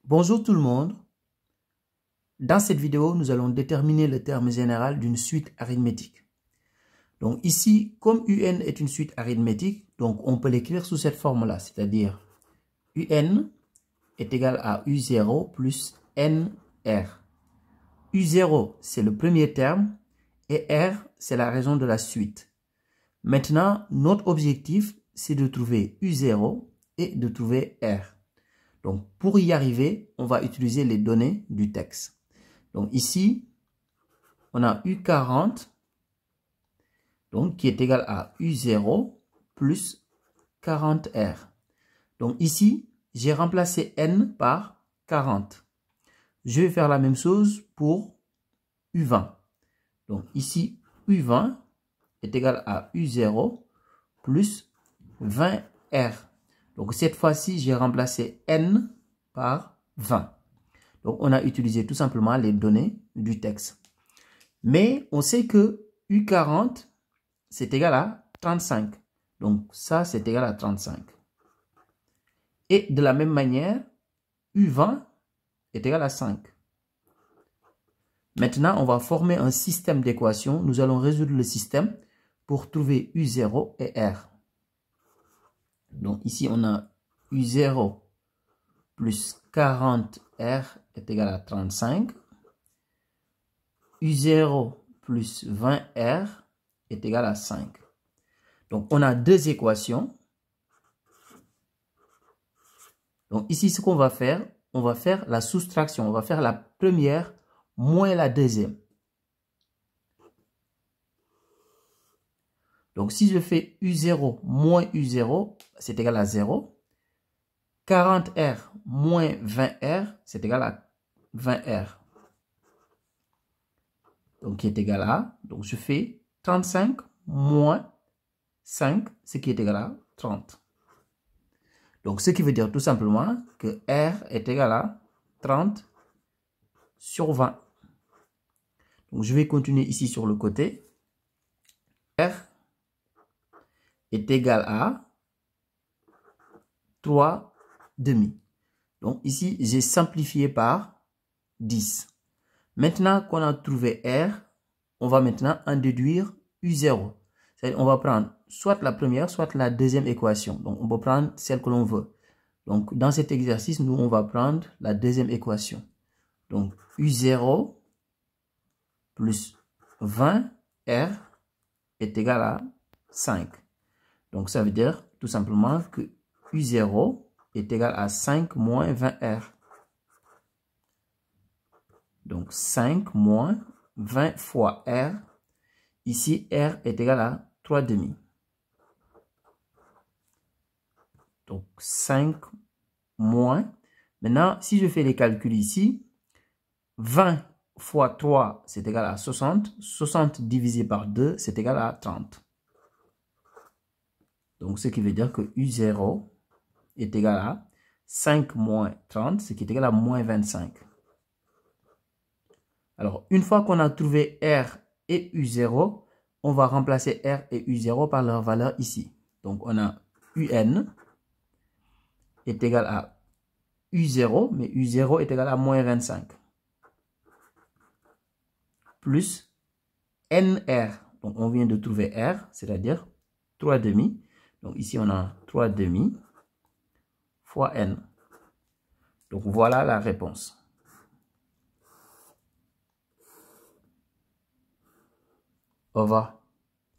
Bonjour tout le monde. Dans cette vidéo, nous allons déterminer le terme général d'une suite arithmétique. Donc ici, comme UN est une suite arithmétique, donc on peut l'écrire sous cette forme-là, c'est-à-dire UN est égal à U0 plus NR. U0, c'est le premier terme et R, c'est la raison de la suite. Maintenant, notre objectif, c'est de trouver U0 et de trouver R. Donc, pour y arriver, on va utiliser les données du texte. Donc, ici, on a U40, donc, qui est égal à U0 plus 40R. Donc, ici, j'ai remplacé N par 40. Je vais faire la même chose pour U20. Donc, ici, U20 est égal à U0 plus 20R. Donc, cette fois-ci, j'ai remplacé N par 20. Donc, on a utilisé tout simplement les données du texte. Mais on sait que U40, c'est égal à 35. Donc, ça, c'est égal à 35. Et de la même manière, U20 est égal à 5. Maintenant, on va former un système d'équations. Nous allons résoudre le système pour trouver U0 et R. Donc, ici, on a U0 plus 40R est égal à 35. U0 plus 20R est égal à 5. Donc, on a deux équations. Donc, ici, ce qu'on va faire la soustraction. On va faire la première moins la deuxième. Donc, si je fais U0 moins U0, c'est égal à 0. 40R moins 20R, c'est égal à 20R. Donc, qui est égal à, donc je fais 35 moins 5, ce qui est égal à 30. Donc, ce qui veut dire tout simplement que R est égal à 30 sur 20. Donc, je vais continuer ici sur le côté. R est égal à 3 demi. Donc, ici, j'ai simplifié par 10. Maintenant qu'on a trouvé R, on va maintenant en déduire U0. C'est-à-dire, on va prendre soit la première, soit la deuxième équation. Donc, on peut prendre celle que l'on veut. Donc, dans cet exercice, nous, on va prendre la deuxième équation. Donc, U0 plus 20R est égal à 5. Donc, ça veut dire tout simplement que U0 est égal à 5 moins 20R. Donc, 5 moins 20 fois R. Ici, R est égal à 3 demi. Donc, 5 moins. Maintenant, si je fais les calculs ici, 20 fois 3, c'est égal à 60. 60 divisé par 2, c'est égal à 30. Donc, ce qui veut dire que U0 est égal à 5 moins 30, ce qui est égal à moins 25. Alors, une fois qu'on a trouvé R et U0, on va remplacer R et U0 par leur valeur ici. Donc, on a UN est égal à U0, mais U0 est égal à moins 25. Plus NR. Donc, on vient de trouver R, c'est-à-dire 3 demi. Donc, ici, on a 3 demi fois N. Donc, voilà la réponse. Au revoir.